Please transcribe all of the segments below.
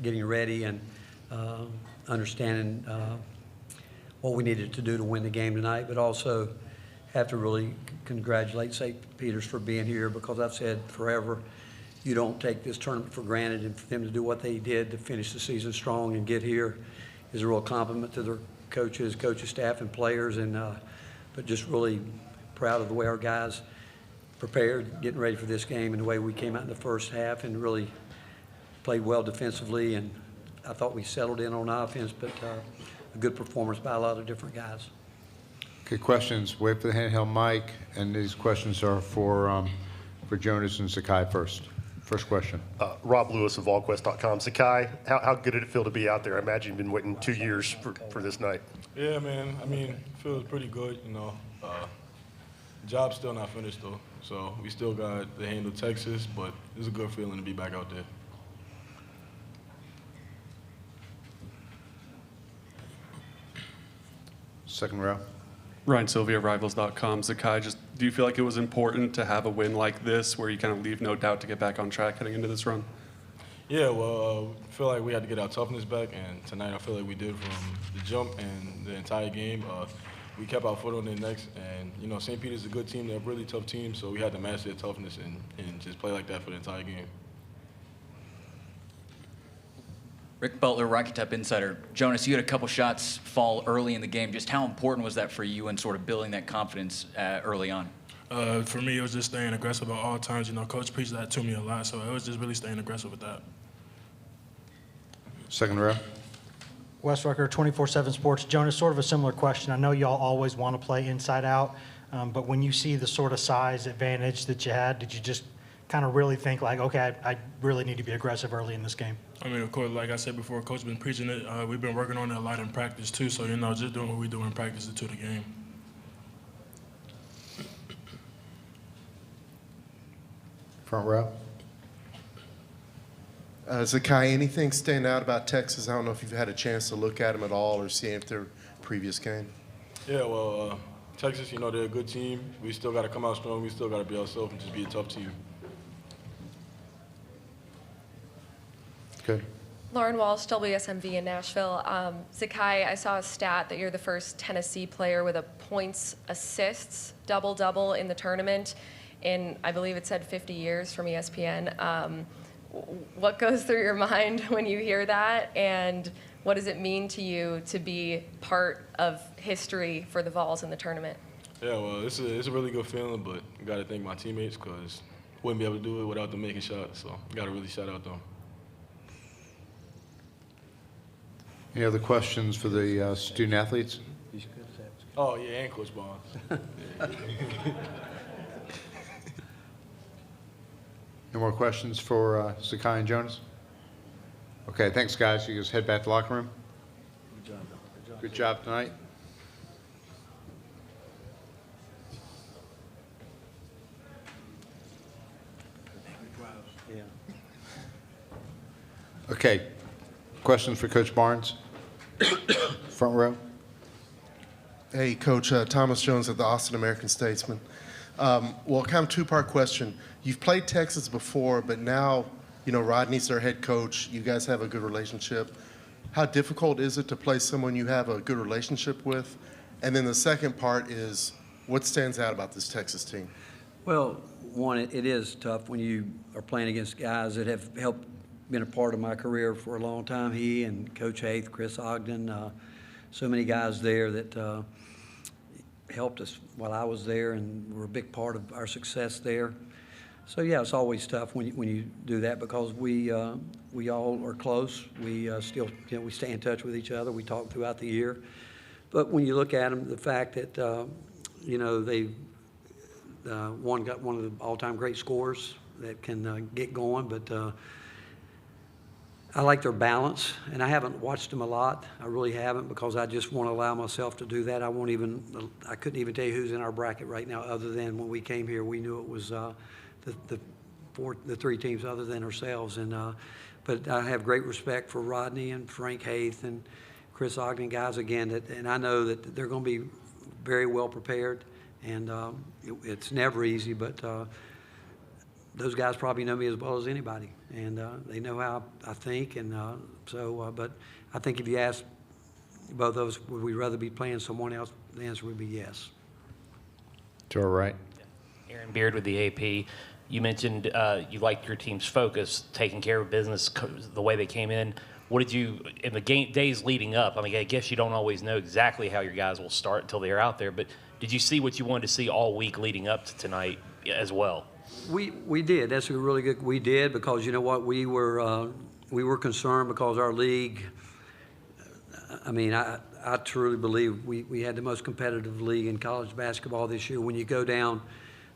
getting ready and understanding what we needed to do to win the game tonight, but also have to really congratulate St. Peter's for being here, because I've said forever, you don't take this tournament for granted, and for them to do what they did to finish the season strong and get here is a real compliment to their coaches, staff, and players, and but just really proud of the way our guys prepared, getting ready for this game, and the way we came out in the first half and really played well defensively, and I thought we settled in on offense, but a good performance by a lot of different guys. Okay, questions. Wait for the handheld mic, and these questions are for Jonas and Zakai first. First question. Rob Lewis of VolQuest.com. Zakai, how good did it feel to be out there? I imagine you've been waiting 2 years for this night. Yeah, man. I mean, it feels pretty good, you know. Job's still not finished, though. So we still got to handle Texas, but it's a good feeling to be back out there. Second row. Ryan Sylvia, Rivals.com. Zakai, just do you feel like it was important to have a win like this where you kind of leave no doubt to get back on track heading into this run? Yeah, well, I feel like we had to get our toughness back, and tonight I feel like we did from the jump and the entire game. We kept our foot on their necks, and, you know, St. Peter's is a good team. They're a really tough team, so we had to master their toughness and just play like that for the entire game. Rick Butler, Rocky Top Insider. Jonas, you had a couple shots fall early in the game. Just how important was that for you in sort of building that confidence early on? For me, it was just staying aggressive at all times. You know, Coach preached that to me a lot, so it was just really staying aggressive with that. Second row. Wes Rucker, 24/7 Sports. Jonas, sort of a similar question. I know y'all always want to play inside out, but when you see the sort of size advantage that you had, did you just kind of really think like, okay, I really need to be aggressive early in this game? I mean, of course, like I said before, Coach been preaching it. We've been working on it a lot in practice too. So, you know, just doing what we do in practice to the game. Front row. Zakai, anything stand out about Texas? I don't know if you've had a chance to look at them at all or see if their previous game. Yeah, well, Texas, you know, they're a good team. We still got to come out strong. We still got to be ourselves and just be a tough team. Good. Lauren Walsh, WSMV in Nashville. Zakai, I saw a stat that you're the first Tennessee player with a points assists double-double in the tournament in, I believe it said 50 years from ESPN. What goes through your mind when you hear that, and what does it mean to you to be part of history for the Vols in the tournament? Yeah, well, it's a really good feeling, but I got to thank my teammates because wouldn't be able to do it without them making shots, so got to really shout out them. Any other questions for the student athletes? Oh, yeah, and Coach Barnes. No more questions for Zakai and Jonas? Okay, thanks, guys. You guys head back to the locker room. Good job. Good job tonight. Yeah. Okay, questions for Coach Barnes? Front row. Hey, Coach, Thomas Jones of the Austin American-Statesman. Well, kind of two-part question. You've played Texas before, but now, you know, Rodney's their head coach. You guys have a good relationship. How difficult is it to play someone you have a good relationship with? And then the second part is, what stands out about this Texas team? Well, one, it is tough when you are playing against guys that have been a part of my career for a long time. He and Coach Haith, Chris Ogden, so many guys there that helped us while I was there and were a big part of our success there. So yeah, it's always tough when you do that because we all are close. We still, you know, we stay in touch with each other. We talk throughout the year. But when you look at them, the fact that you know, they one got one of the all-time great scorers that can get going, but I like their balance, and I haven't watched them a lot. I really haven't because I just want to allow myself to do that. I couldn't even tell you who's in our bracket right now other than when we came here, we knew it was the three teams other than ourselves. And but I have great respect for Rodney and Frank Haith and Chris Ogden, guys, again, and I know that they're going to be very well prepared, and it's never easy, but those guys probably know me as well as anybody, and they know how I think, and but I think if you ask both of us, would we rather be playing someone else, the answer would be yes. To our right. Aaron Beard with the AP. You mentioned you liked your team's focus, taking care of business, the way they came in. What did you, in the days leading up, I mean, I guess you don't always know exactly how your guys will start until they're out there, but did you see what you wanted to see all week leading up to tonight as well? We did. That's a really good. We did, because you know what, we were concerned because our league. I mean, I truly believe we had the most competitive league in college basketball this year. When you go down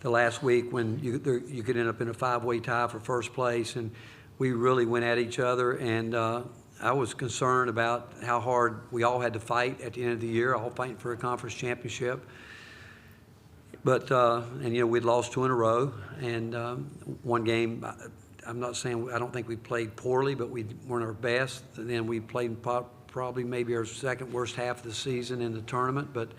the last week, when you could end up in a 5-way tie for first place, and we really went at each other, and I was concerned about how hard we all had to fight at the end of the year, all fighting for a conference championship. But, and you know, we'd lost 2 in a row, and one game, I'm not saying, I don't think we played poorly, but we weren't our best. And then we played probably maybe our second worst half of the season in the tournament, but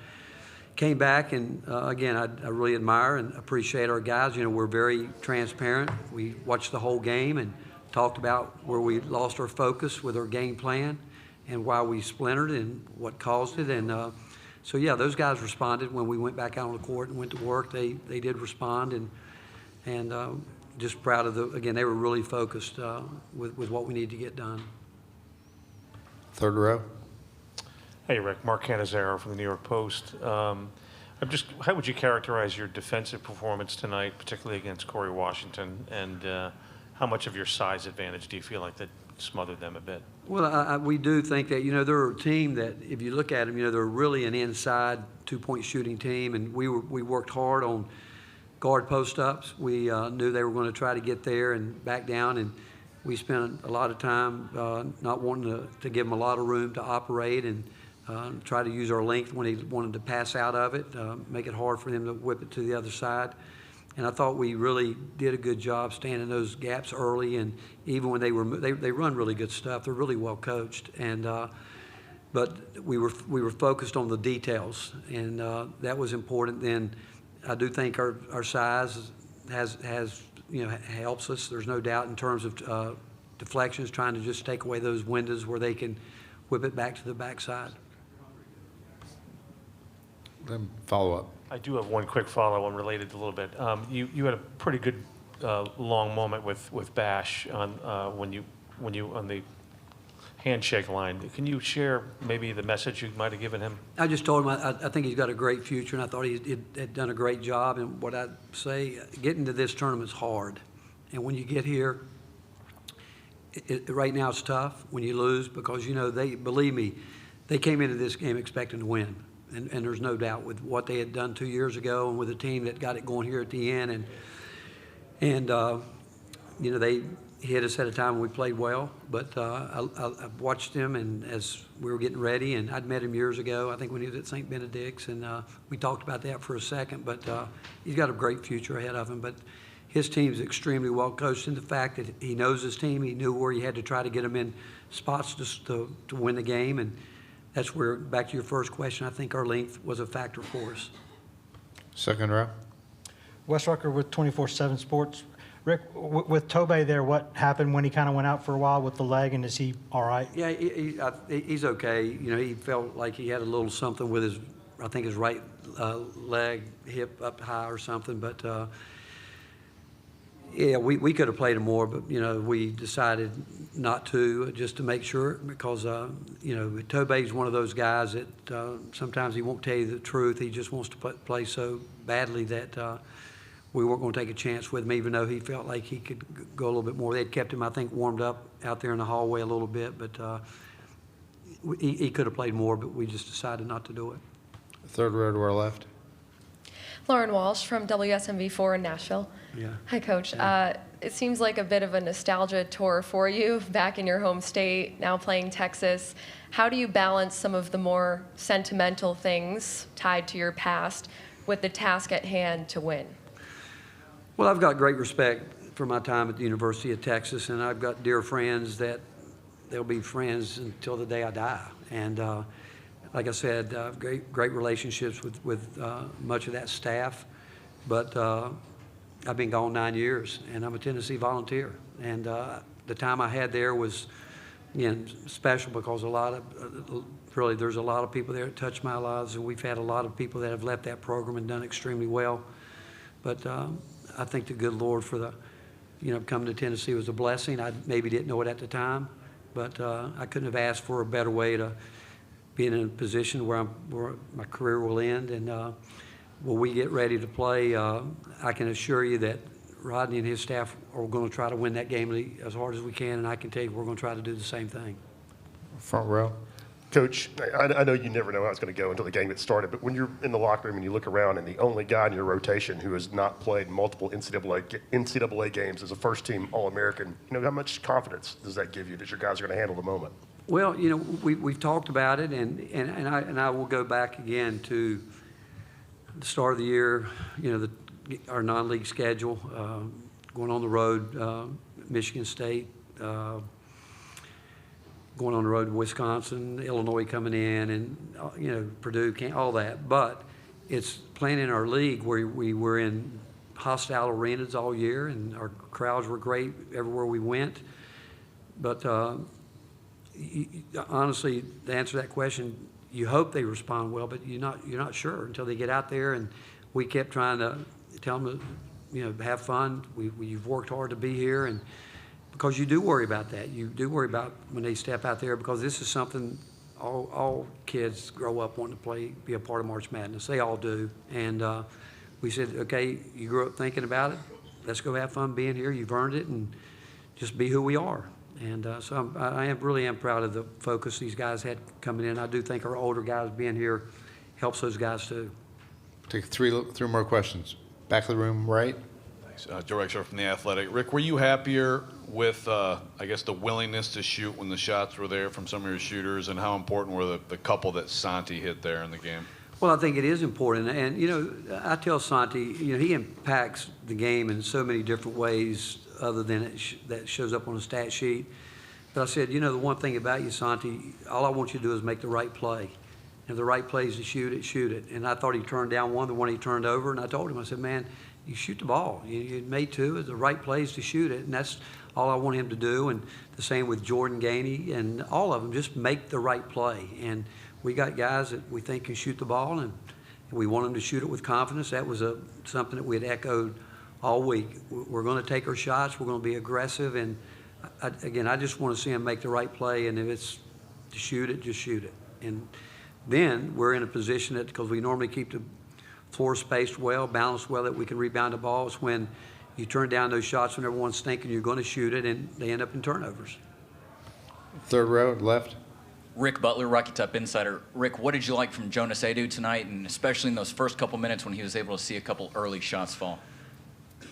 came back, and again, I really admire and appreciate our guys. You know, we're very transparent. We watched the whole game and talked about where we lost our focus with our game plan and why we splintered and what caused it. And so, yeah, those guys responded when we went back out on the court and went to work. They did respond, and just proud of again, they were really focused with what we need to get done. Third row. Hey, Rick. Mark Cannizzaro from the New York Post. How would you characterize your defensive performance tonight, particularly against Corey Washington, and how much of your size advantage do you feel like that smothered them a bit? Well, we do think that, you know, they're a team that, if you look at them, you know, they're really an inside two-point shooting team, and we worked hard on guard post-ups. We knew they were going to try to get there and back down, and we spent a lot of time not wanting to give them a lot of room to operate, and try to use our length when they wanted to pass out of it, make it hard for them to whip it to the other side. And I thought we really did a good job staying in those gaps early, and even when they run really good stuff. They're really well coached, and but we were focused on the details, and that was important. Then I do think our size has you know, helps us. There's no doubt in terms of deflections, trying to just take away those windows where they can whip it back to the backside. Then follow up. I do have one quick follow-on related a little bit. You had a pretty good long moment with Bash on when you on the handshake line. Can you share maybe the message you might have given him? I just told him I think he's got a great future, and I thought he had done a great job. And what I'd say, getting to this tournament's hard, and when you get here, right now it's tough when you lose, because you know, believe me, they came into this game expecting to win. And there's no doubt with what they had done 2 years ago, and with a team that got it going here at the end, and you know, they hit us at a time when we played well. But I watched him, and as we were getting ready, and I'd met him years ago, I think when he was at St. Benedict's, and we talked about that for a second. But he's got a great future ahead of him. But his team's extremely well coached in the fact that he knows his team. He knew where he had to try to get them in spots just to win the game, and that's where, back to your first question, I think our length was a factor for us. Second row. Wes Rucker with 24/7 Sports. Rick, with Tobey there, what happened when he kind of went out for a while with the leg, and is he all right? Yeah, he's okay. You know, he felt like he had a little something with his, I think his right leg, hip up high or something. But yeah, we could have played him more, but you know, we decided not to, just to make sure, because you know, Tobey's one of those guys that sometimes he won't tell you the truth. He just wants to play so badly that we weren't going to take a chance with him, even though he felt like he could go a little bit more. They'd kept him, I think, warmed up out there in the hallway a little bit, but he could have played more, but we just decided not to do it. Third row to our left. Lauren Walsh from WSMV4 in Nashville. Yeah. Hi, Coach. It seems like a bit of a nostalgia tour for you, back in your home state, now playing Texas. How do you balance some of the more sentimental things tied to your past with the task at hand to win? Well, I've got great respect for my time at the University of Texas, and I've got dear friends that they'll be friends until the day I die. And like I said, great relationships with much of that staff. But I've been gone 9 years, and I'm a Tennessee volunteer. And the time I had there was, special because really there's a lot of people there that touched my lives, and we've had a lot of people that have left that program and done extremely well. But I think the good Lord for the, coming to Tennessee was a blessing. I maybe didn't know it at the time, but I couldn't have asked for a better way to be in a position where my career will end. And when we get ready to play, I can assure you that Rodney and his staff are going to try to win that game as hard as we can, and I can tell you we're going to try to do the same thing. Front row. Coach, I know you never know how it's going to go until the game gets started, but when you're in the locker room and you look around and the only guy in your rotation who has not played multiple NCAA games as a first-team All-American, how much confidence does that give you that your guys are going to handle the moment? Well, we've talked about it, and I will go back again to the start of the year, our non-league schedule, going on the road, Michigan State, going on the road to Wisconsin, Illinois coming in, and, Purdue, all that. But it's playing in our league where we were in hostile arenas all year, and our crowds were great everywhere we went. But honestly, to answer that question, you hope they respond well, but you're not sure until they get out there. And we kept trying to tell them to, have fun. You've worked hard to be here, and because you do worry about that. You do worry about when they step out there, because this is something all kids grow up wanting to be a part of March Madness. They all do. And we said, okay, you grew up thinking about it. Let's go have fun being here. You've earned it, and just be who we are. And so I really am proud of the focus these guys had coming in. I do think our older guys being here helps those guys too. Take three more questions. Back of the room, right? Thanks. Joe Rexler from The Athletic. Rick, were you happier with, I guess, the willingness to shoot when the shots were there from some of your shooters, and how important were the couple that Santi hit there in the game? Well, I think it is important. And, I tell Santi, he impacts the game in so many different ways other than that shows up on a stat sheet. But I said, the one thing about you, Santi, all I want you to do is make the right play. If the right play is to shoot it. And I thought he turned down the one he turned over, and I told him, I said, man, you shoot the ball. You made two. The right play is to shoot it, and that's all I want him to do. And the same with Jordan Gainey and all of them, just make the right play. And we got guys that we think can shoot the ball, and we want them to shoot it with confidence. That was something that we had echoed all week. We're going to take our shots. We're going to be aggressive. And, I just want to see them make the right play. And if it's to shoot it, just shoot it. And then we're in a position that, because we normally keep the floor spaced well, balanced well, that we can rebound the ball. It's when you turn down those shots when everyone's thinking you're going to shoot it, and they end up in turnovers. Third row, left. Rick Butler, Rocky Top Insider. Rick, what did you like from Jonas Aidoo tonight, and especially in those first couple minutes when he was able to see a couple early shots fall?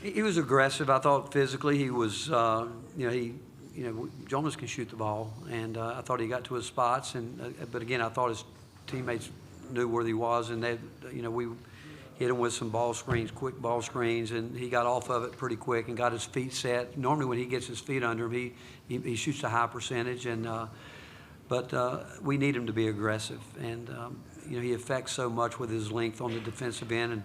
He was aggressive. I thought physically he was, Jonas can shoot the ball, and I thought he got to his spots. But again, I thought his teammates knew where he was, and we hit him with some quick ball screens, and he got off of it pretty quick and got his feet set. Normally, when he gets his feet under him, he shoots a high percentage, but we need him to be aggressive, and he affects so much with his length on the defensive end. And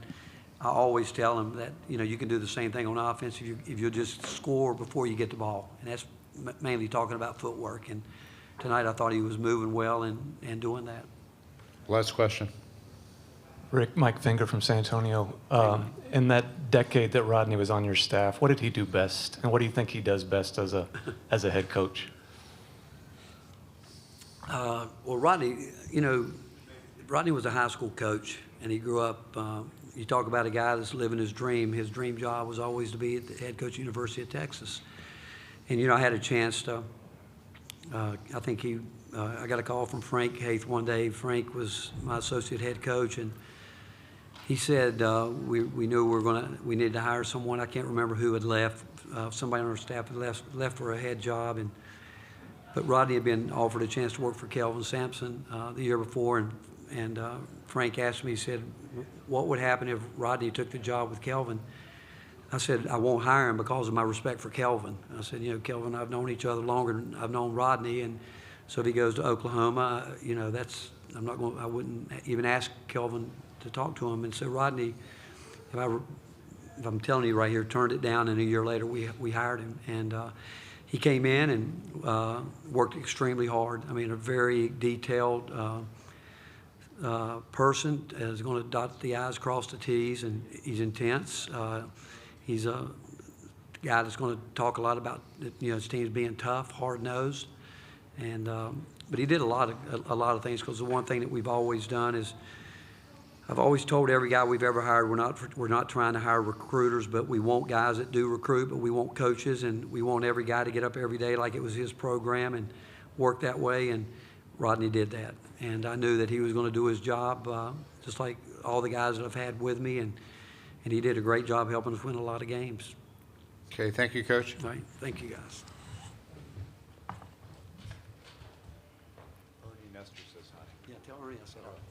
I always tell him that you can do the same thing on offense if you just score before you get the ball, and that's mainly talking about footwork. And tonight I thought he was moving well and doing that. Last question. Rick, Mike Finger from San Antonio. In that decade that Rodney was on your staff, what did he do best, and what do you think he does best as a head coach? Well, Rodney was a high school coach, and he grew up. You talk about a guy that's living his dream. His dream job was always to be the head coach at the University of Texas. And I had a chance to. I got a call from Frank Haith one day. Frank was my associate head coach, and he said we knew we needed to hire someone. I can't remember who had left. Somebody on our staff had left for a head job, but Rodney had been offered a chance to work for Kelvin Sampson the year before, and Frank asked me. He said, "What would happen if Rodney took the job with Kelvin?" I said, "I won't hire him because of my respect for Kelvin." I said, Kelvin and I have known each other longer than I've known Rodney, and so if he goes to Oklahoma, I wouldn't even ask Kelvin to talk to him. And so Rodney, if I if I'm telling you right here, turned it down, and a year later we hired him. And he came in and worked extremely hard. I mean, a very detailed person, is going to dot the I's, cross the T's, and he's intense. He's a guy that's going to talk a lot about his teams being tough, hard-nosed, and but he did a lot of things, because the one thing that we've always done is, I've always told every guy we've ever hired, we're not trying to hire recruiters, but we want guys that do recruit, but we want coaches, and we want every guy to get up every day like it was his program and work that way, and Rodney did that. And I knew that he was going to do his job, just like all the guys that I've had with me, and he did a great job helping us win a lot of games. Okay, thank you, Coach. All right, thank you, guys. Ernie Nestor says hi. Yeah, tell Ernie I said hi.